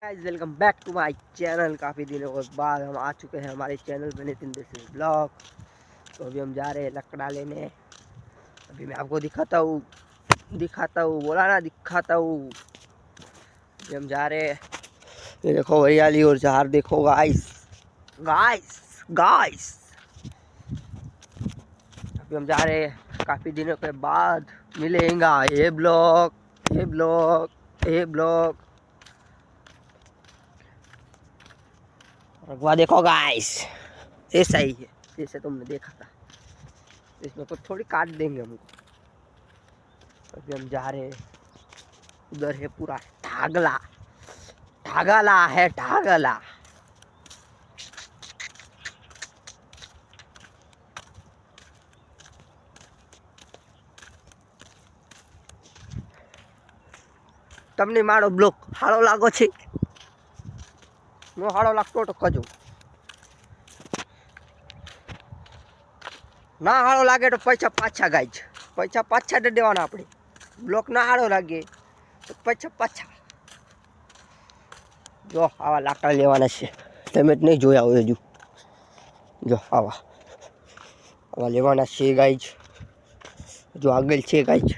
Guys welcome back to my channel. काफ़ी दिनों के बाद हम आ चुके हैं हमारे चैनल पे नितिन दिस ब्लॉग। तो अभी हम जा रहे हैं लकड़ा लेने। अभी मैं आपको दिखाता हूँ बोला ना, दिखाता हूँ। अभी हम जा रहे हैं। ये देखो हरियाली और झाड़ देखो गाइस, गाइस गाइस। अभी हम जा रहे हैं, काफ़ी दिनों के बाद मिलेगा ये ब्लॉग, ये ब्लॉग, ये ब्लॉग। रखवा देखो गाइस, ऐसा ही है जैसे तुमने देखा था। इसमें कुछ थोड़ी काट देंगे हमको। अभी हम जा रहे हैं, उधर है पूरा ढागला, ढागला है ढागला। તમને મારો બ્લોક હારો લાગો છે? નો હારો લાગતો તો કજો, ના હારો લાગે તો પૈસા પાછા ગાઈજ, પૈસા પાછા દે દેવાના આપણે। બ્લોક ના હારો લાગે તો પૈસા પાછા। જો આવા લાકડા લેવાના છે, તમે જ નહીં જોયા હોય હજુ। જો આવા આવા લેવાના છે ગાઈજ। જો આગળ છે ગાઈજ,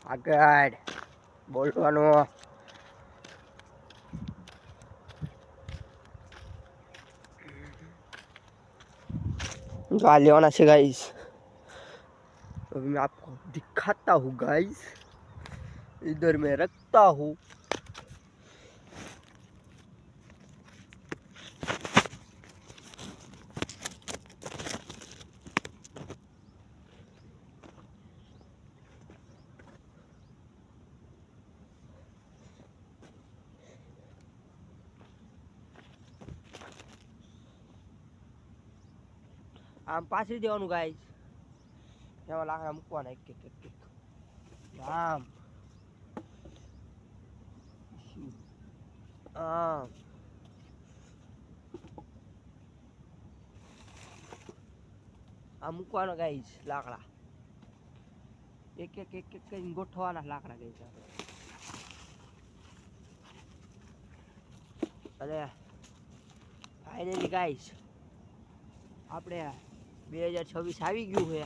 આગળ બોલવાનું। जो आ लेवाना से गाइस, अभी मैं आपको दिखाता हूँ गाइस। इधर मैं रखता हूँ। आम पासी देवानुं गाइस। एवा लाकड़ा मूकवाना एक एक एक एक। आम आम आ मूकवाना गाइस लाकड़ा एक एक एक एक करीने गोठवाना लाकड़ा गाइस। अरे फाइनली गाइस આપણે 2026 આવી ગયું છે।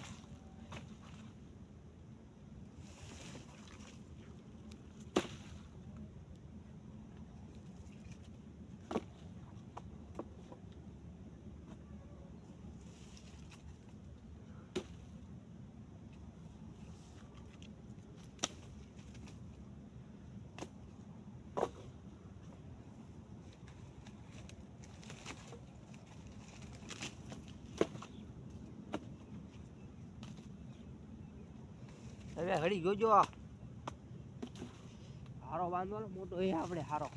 હવે ઘડી જોજો, હારો બાંધવાનો મોટો એ આપણે હારો।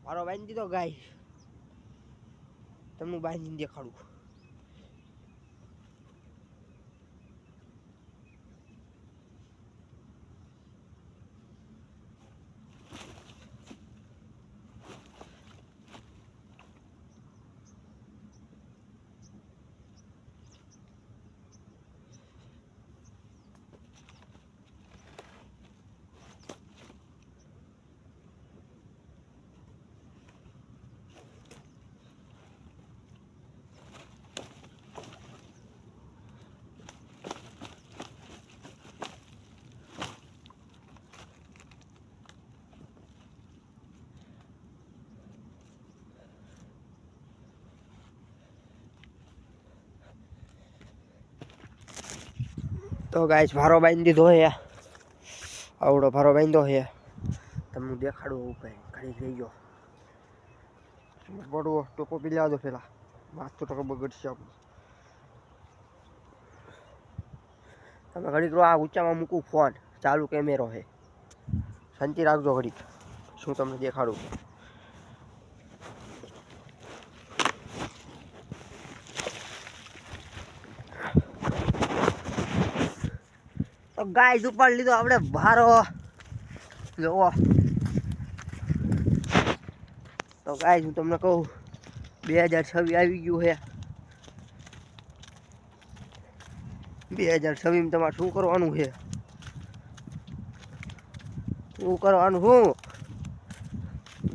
હારો બાંધી દીધો ગાઈસ, તમને બાંધીને દેખાડું। तो गाइस भारो बांधी दीधो है, आवड़ो भारो बांधो है। तमने देखाड़ू भाई, खड़ी रही गयो। बड़ो टोपो पी लिया दो पेला, माथो तो बगड़शे आपणुं। तमे घड़ीक आ ऊंचामां मूकू फोन, चालू कैमेरो है, शांति राखजो घड़ीक, शुं तमने देखाड़ू। ગાઈસ ઉપાડ લીધો આપણે ભારો જોવો તો ગાઈસ હું તમને કહું 2026 આવી ગયું છે 2026 તમારે શું કરવાનું છે શું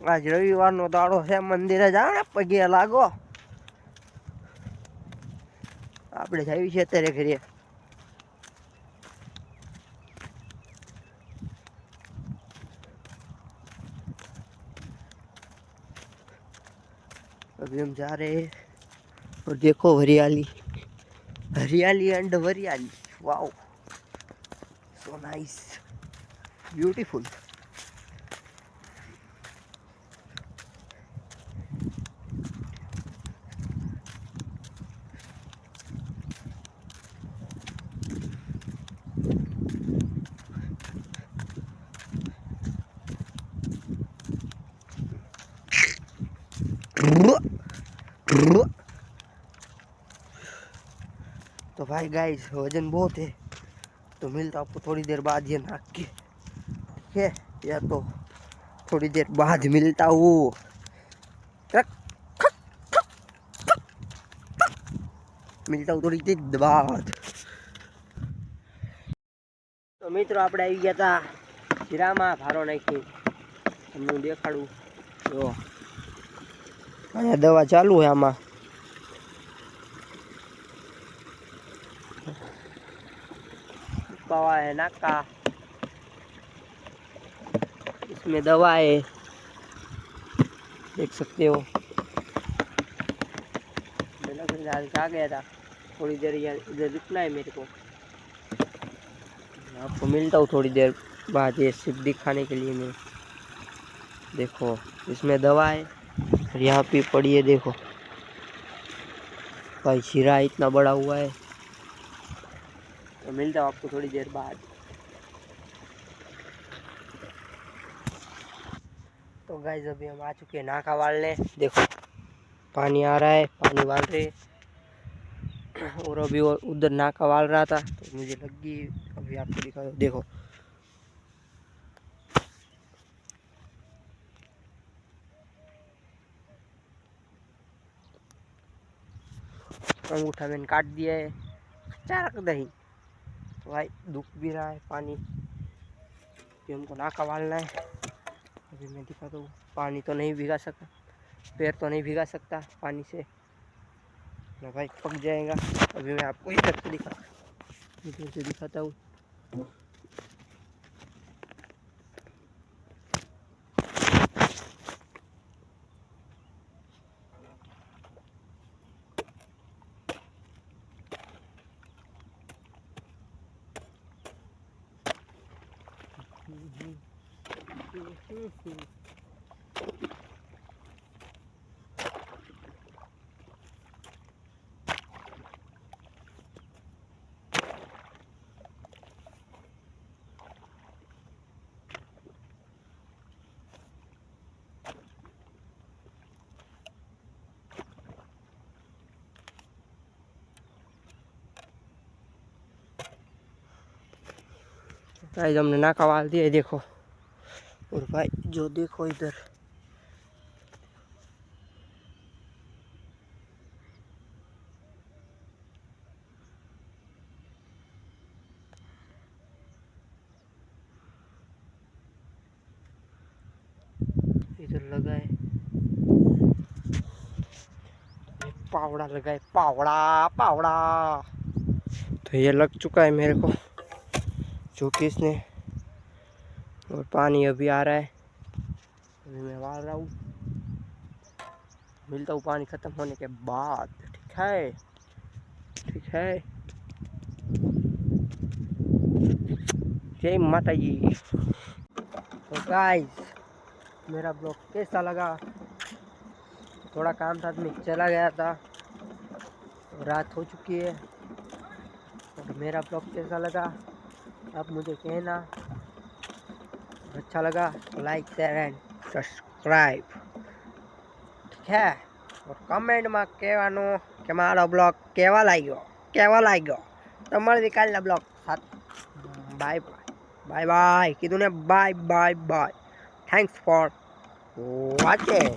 આજ રવિવારનો દાડો છે મંદિરે જાવ ને પગે લાગો આપણે જઈએ છીએ અત્યારે ઘરે अभी हम जा रहे हैं और देखो हरियाली हरियाली एंड वरियाली वाओ सो नाइस ब्यूटीफुल तो भाई गाइस वजन बहुत है तो मिलता आपको थोड़ी देर बाद ये नाक के ठीक है या तो थोड़ी देर बाद मिलता हूँ मिलता हूँ थोड़ी देर बाद तो मित्रों આપણે આવી ગયા હતા જીરામાં ભારો નાખી તમને દેખાડું જો અહીંયા દવા ચાલુ है આમાં पवा है नाका इसमें दवा है देख सकते हो आ गया था थोड़ी देर इधर रुकना है मेरे को आपको मिलता हूँ थोड़ी देर बाद ये सिर्फ दिखाने के लिए मैं देखो इसमें दवा है और यहाँ पे पड़ी है देखो भाई शीरा इतना बड़ा हुआ है तो मिलता हूँ आपको थोड़ी देर बाद तो गाइस अभी हम आ चुके हैं नाका वालने देखो पानी आ रहा है पानी वाल रहे और अभी उधर नाका वाल रहा था तो मुझे लगी अभी आपको दिखा दो देखो अंगूठा मैंने काट दिया है अच्छा रख दही तो भाई दुख भी रहा है पानी कि हमको नाका वालना है अभी मैं दिखाता हूँ पानी तो नहीं भिगा सकता पैर तो नहीं भिगा सकता पानी से ना भाई पक जाएगा अभी मैं आपको इधर से दिखाता हूँ गाइस हमने नाका वाल दिया देखो और भाई जो देखो इधर इधर लगा है पावड़ा लगा है पावड़ा पावड़ा तो ये लग चुका है मेरे को जो कि इसने और पानी अभी आ रहा है अभी मैं वाल रहा हूँ मिलता हूँ पानी ख़त्म होने के बाद ठीक है जय माता जी। तो गाइस मेरा ब्लॉग कैसा लगा थोड़ा काम था मैं चला गया था रात हो चुकी है और मेरा ब्लॉग कैसा लगा आप मुझे कहना अच्छा लगा तो लाइक शेयर एंड सब्सक्राइब ठीक है और कमेंट में कहवानो कि मारो ब्लॉग केवा लाग्यो तमारे कालना ब्लॉग साथ बाय बाय बाय कीधु ने bye bye bye thanks for watching.